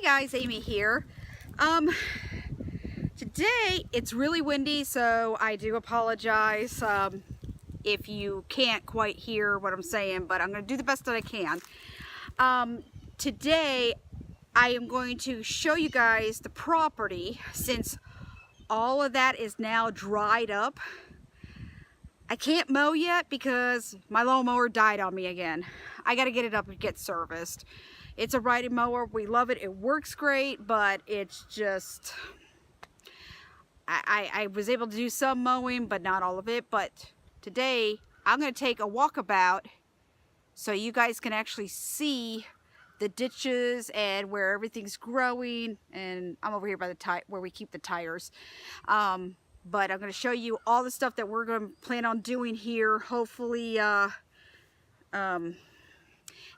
Hey guys, Amy here. Today it's really windy, so I do apologize if you can't quite hear what I'm saying, but I'm going to do the best that I can. Today I am going to show you guys the property since all of that is now dried up. I can't mow yet because my lawnmower died on me again. I got to get it up and get serviced. It's a riding mower. We love it. It works great, but it's just... I was able to do some mowing, but not all of it. But today, I'm going to take a walkabout so you guys can actually see the ditches and where everything's growing. And I'm over here by the where we keep the tires. But I'm going to show you all the stuff that we're going to plan on doing here. Hopefully,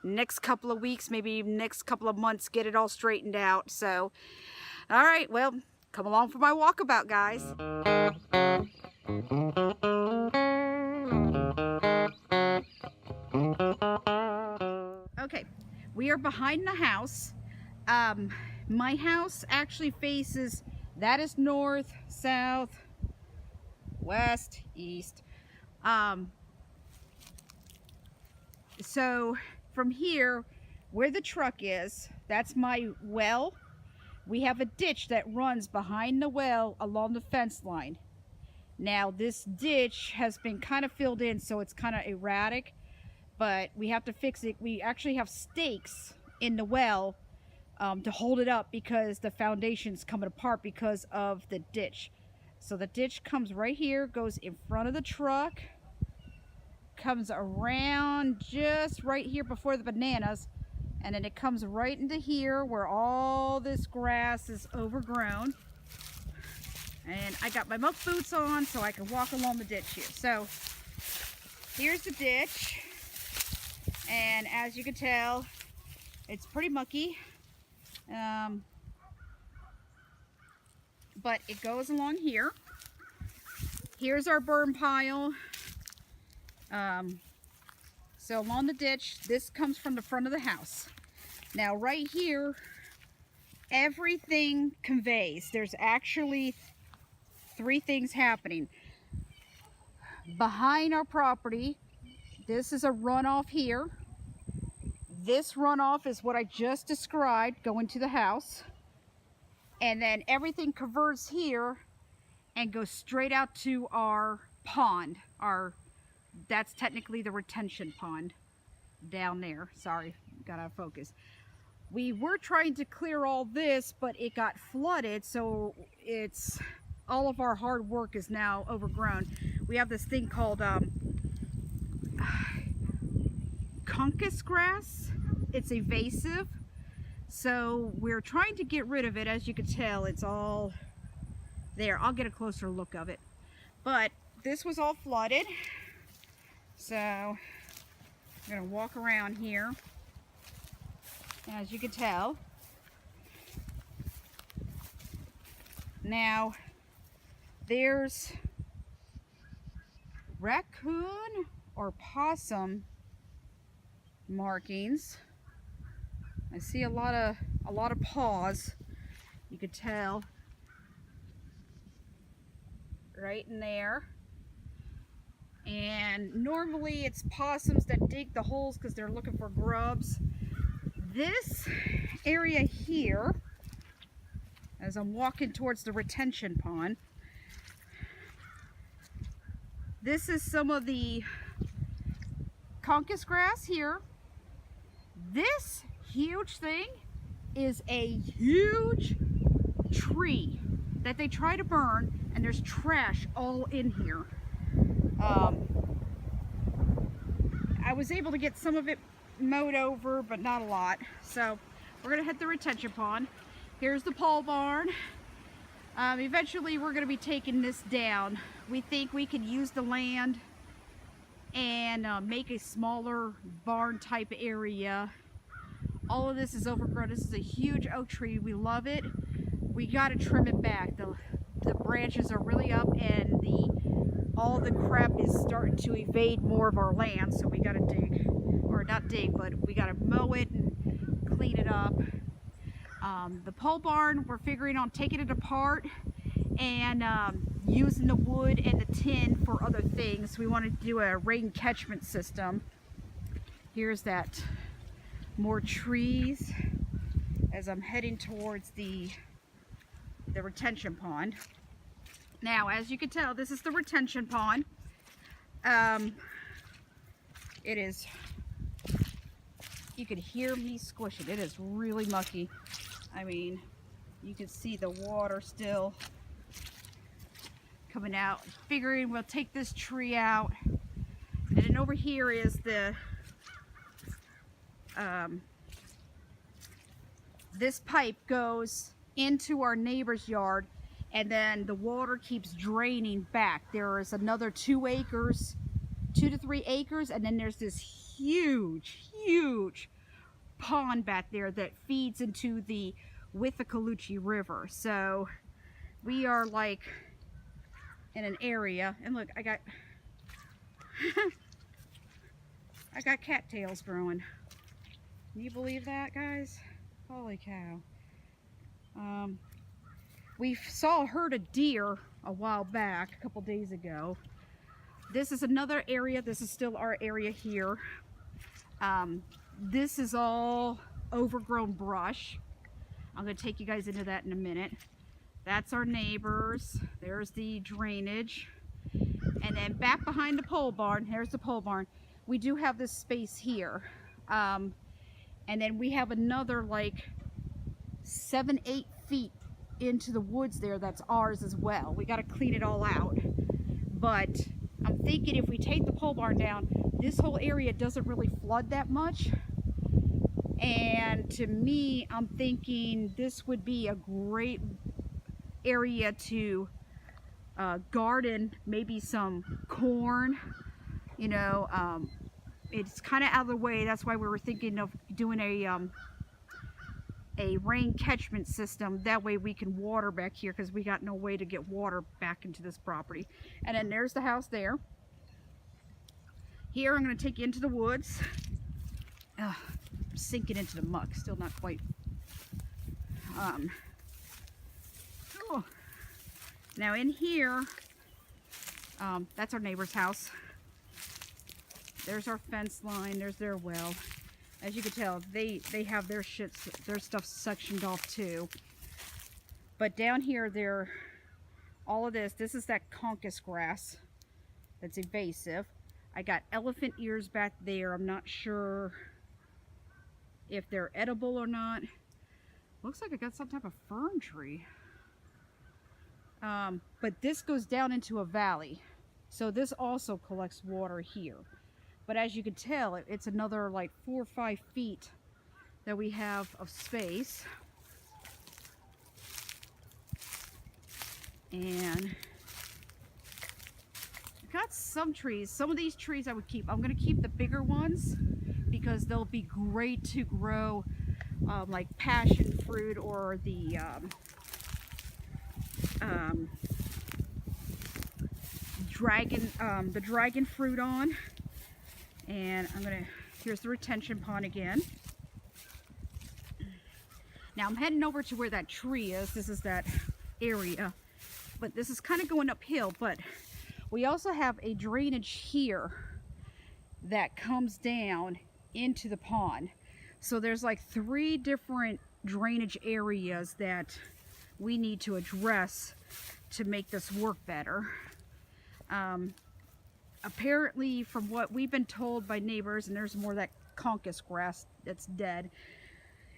next couple of weeks, maybe next couple of months, get it all straightened out. So, all right, well, come along for my walkabout, guys. Okay, we are behind the house. My house actually faces, that is north, south, west, east. So from here, where the truck is, that's my well. We have a ditch that runs behind the well along the fence line. Now this ditch has been kind of filled in, so it's kind of erratic, but we have to fix it. We actually have stakes in the well to hold it up because the foundation's coming apart because of the ditch. So the ditch comes right here, goes in front of the truck, comes around just right here before the bananas, and then it comes right into here where all this grass is overgrown. And I got my muck boots on so I can walk along the ditch here. So here's the ditch, and as you can tell, it's pretty mucky, but it goes along here. Here's our burn pile. So along the ditch, this comes from the front of the house. Now right here, everything conveys. There's actually three things happening. Behind our property, this is a runoff here. This runoff is what I just described, going to the house. And then everything converts here and goes straight out to our pond. That's technically the retention pond down there. Sorry, got out of focus. We were trying to clear all this, but it got flooded, so it's all of our hard work is now overgrown. We have this thing called conkus grass. It's invasive, so we're trying to get rid of it. As you can tell, it's all there. I'll get a closer look of it, but this was all flooded. So I'm going to walk around here. As you can tell, now there's raccoon or possum markings. I see a lot of paws. You could tell right in there. And normally it's possums that dig the holes because they're looking for grubs. This area here, as I'm walking towards the retention pond, this is some of the conkus grass here. This huge thing is a huge tree that they try to burn, and there's trash all in here. I was able to get some of it mowed over, but not a lot. So we're gonna hit the retention pond. Here's the pole barn. Eventually we're gonna be taking this down. We think we can use the land and make a smaller barn type area. All of this is overgrown. This is a huge oak tree. We love it. We gotta trim it back. The branches are really up, and all the crap is starting to evade more of our land, so we gotta dig, or not dig, but we gotta mow it and clean it up. The pole barn, we're figuring on taking it apart and using the wood and the tin for other things. We want to do a rain catchment system. Here's that, more trees as I'm heading towards the retention pond. Now, as you can tell, this is the retention pond. It is, you could hear me squishing. It is really mucky. I mean, you can see the water still coming out. Figuring we'll take this tree out. And then over here is the, this pipe goes into our neighbor's yard, and then the water keeps draining back. There is another 2 acres, 2 to 3 acres, and then there's this huge pond back there that feeds into the Withlacoochee River. So we are like in an area, and look, I got I got cattails growing. Can you believe that, guys? Holy cow. We saw a herd of deer a while back, a couple days ago. This is another area. This is still our area here. This is all overgrown brush. I'm going to take you guys into that in a minute. That's our neighbors. There's the drainage. And then back behind the pole barn, here's the pole barn. We do have this space here. And then we have another like 7-8 feet into the woods there that's ours as well. We got to clean it all out. But I'm thinking if we take the pole barn down, this whole area doesn't really flood that much. And to me, I'm thinking this would be a great area to garden, maybe some corn, you know. It's kind of out of the way. That's why we were thinking of doing a rain catchment system. That way we can water back here, because we got no way to get water back into this property. And then there's the house there. Here I'm going to take you into the woods. I'm sinking into the muck, still not quite. Oh. Now in here, that's our neighbor's house. There's our fence line. There's their well. As you can tell, they have their stuff sectioned off too. But down here, all of this is that conkus grass that's invasive. I got elephant ears back there. I'm not sure if they're edible or not. Looks like I got some type of fern tree. But this goes down into a valley. So this also collects water here. But as you can tell, it's another like 4 or 5 feet that we have of space. And got some trees. Some of these trees I would keep. I'm going to keep the bigger ones because they'll be great to grow like passion fruit or the dragon fruit on. And here's the retention pond again. Now I'm heading over to where that tree is. This is that area, but this is kind of going uphill. But we also have a drainage here that comes down into the pond. So there's like 3 different drainage areas that we need to address to make this work better. Apparently, from what we've been told by neighbors, and there's more of that conkus grass that's dead,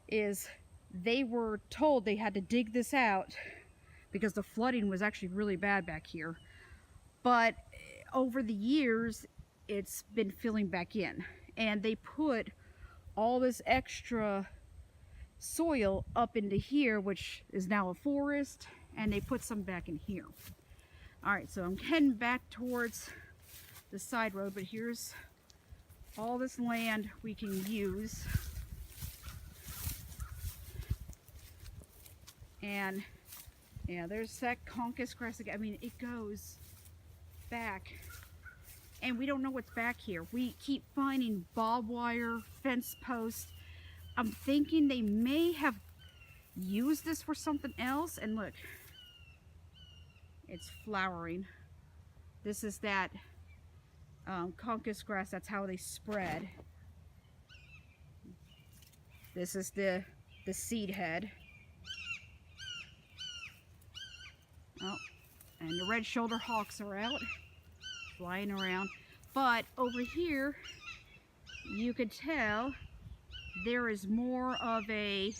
is they were told they had to dig this out because the flooding was actually really bad back here. But over the years, it's been filling back in. And they put all this extra soil up into here, which is now a forest, and they put some back in here. Alright, so I'm heading back towards the side road, but here's all this land we can use. And yeah, there's that conkus grass again. I mean, it goes back, and we don't know what's back here. We keep finding barbed wire, fence posts. I'm thinking they may have use this for something else. And look, it's flowering. This is that conchus grass. That's how they spread. This is the seed head. Oh, and the red shoulder hawks are out, flying around. But over here, you could tell there is more of a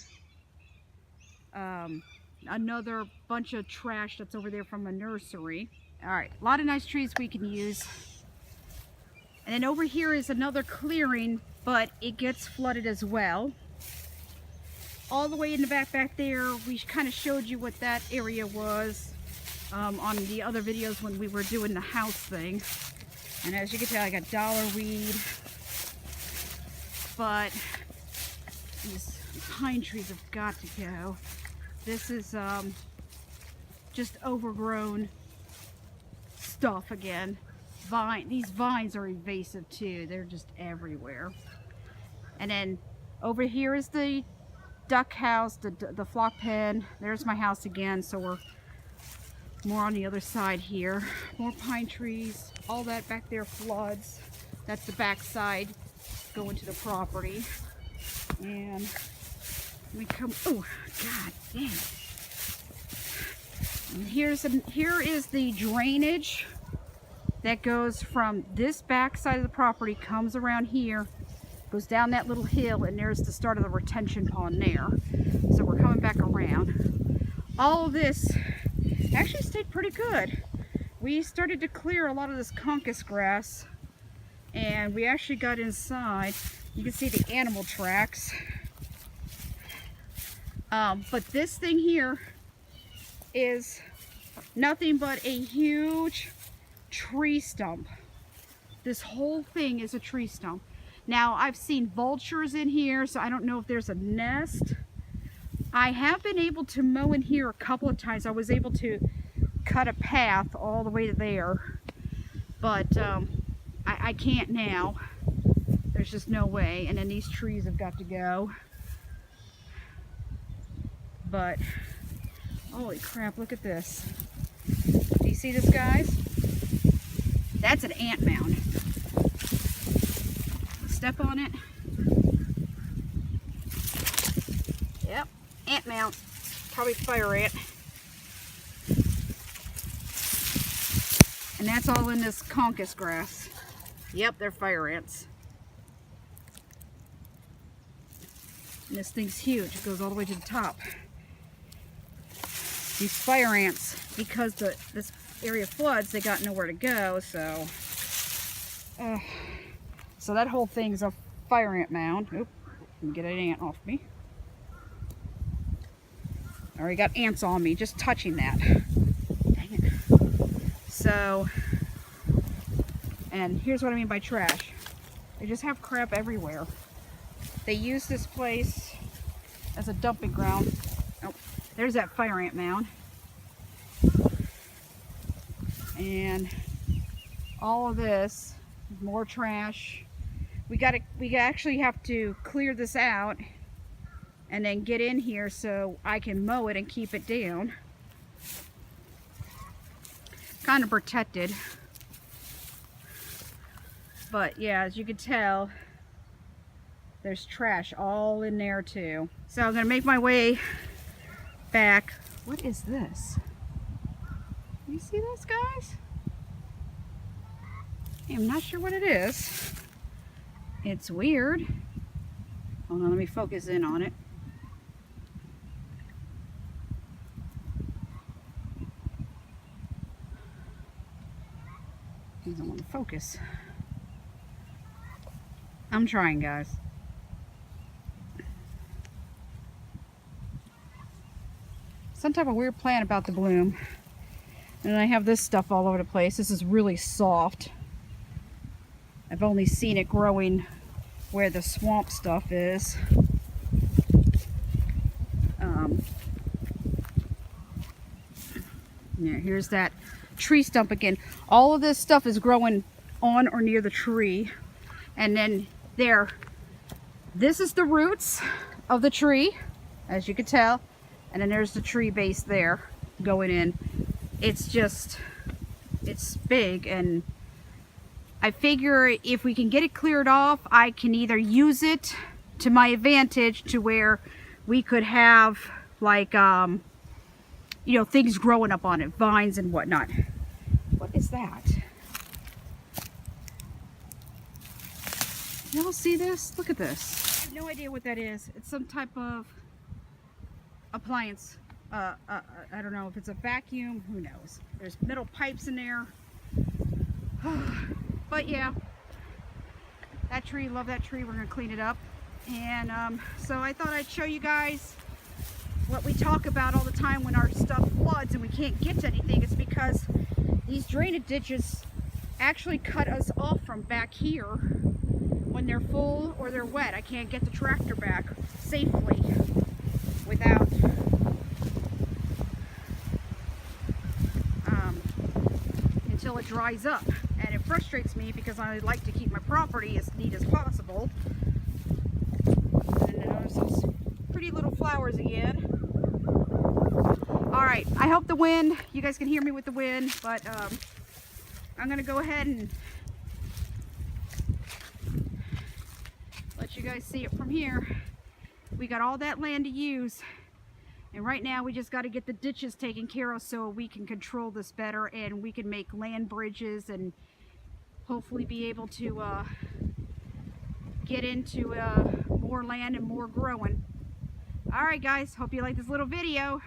another bunch of trash that's over there from a nursery. All right, a lot of nice trees we can use. And then over here is another clearing, but it gets flooded as well. All the way in the back there, we kind of showed you what that area was on the other videos when we were doing the house thing. And as you can tell, I got dollar weed, but these pine trees have got to go. This is just overgrown stuff again. These vines are invasive too. They're just everywhere. And then over here is the duck house, the flock pen. There's my house again, so we're more on the other side here. More pine trees. All that back there floods. That's the back side going to the property. And we come, oh god dang. And here is the drainage that goes from this back side of the property, comes around here, goes down that little hill, and there's the start of the retention pond there. So we're coming back around. All of this actually stayed pretty good. We started to clear a lot of this conchus grass, and we actually got inside. You can see the animal tracks. But this thing here is nothing but a huge tree stump. This whole thing is a tree stump. Now, I've seen vultures in here, so I don't know if there's a nest. I have been able to mow in here a couple of times. I was able to cut a path all the way to there, but I can't now. There's just no way. And then these trees have got to go. But holy crap, look at this. Do you see this, guys? That's an ant mound. Step on it. Yep, ant mound. Probably fire ant. And that's all in this conchus grass. Yep, they're fire ants. And this thing's huge. It goes all the way to the top. These fire ants, because this area floods, they got nowhere to go, so that whole thing's a fire ant mound. Oop, let me get an ant off me. I already got ants on me just touching that. Dang it. So, and here's what I mean by trash. They just have crap everywhere. They use this place as a dumping ground. Oh, there's that fire ant mound. And all of this, more trash. We actually have to clear this out and then get in here so I can mow it and keep it down. Kind of protected. But yeah, as you can tell, there's trash all in there too. So I'm gonna make my way back. What is this? You see this, guys? I'm not sure what it is. It's weird. Hold on, let me focus in on it. I don't want to focus. I'm trying, guys. Some type of weird plant about the bloom. And then I have this stuff all over the place. This is really soft. I've only seen it growing where the swamp stuff is. Yeah, here's that tree stump again. All of this stuff is growing on or near the tree. And then there, this is the roots of the tree, as you can tell. And then there's the tree base there going in. It's big, and I figure if we can get it cleared off, I can either use it to my advantage to where we could have like, you know, things growing up on it, vines and whatnot. What is that? Y'all see this? Look at this. I have no idea what that is. It's some type of appliance. I don't know if it's a vacuum. Who knows? There's metal pipes in there. But yeah, that tree, love that tree. We're gonna clean it up. And so I thought I'd show you guys what we talk about all the time when our stuff floods and we can't get to anything. It's because these drainage ditches actually cut us off from back here when they're full or they're wet. I can't get the tractor back safely without until it dries up. And it frustrates me because I like to keep my property as neat as possible. And there's those pretty little flowers again. Alright, I hope the wind, you guys can hear me with the wind, but I'm going to go ahead and let you guys see it from here. We got all that land to use, and right now we just got to get the ditches taken care of so we can control this better, and we can make land bridges and hopefully be able to get into more land and more growing. Alright guys, hope you like this little video.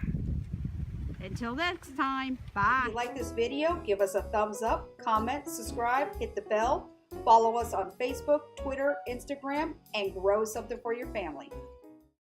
Until next time, bye. If you like this video, give us a thumbs up, comment, subscribe, hit the bell, follow us on Facebook, Twitter, Instagram, and grow something for your family.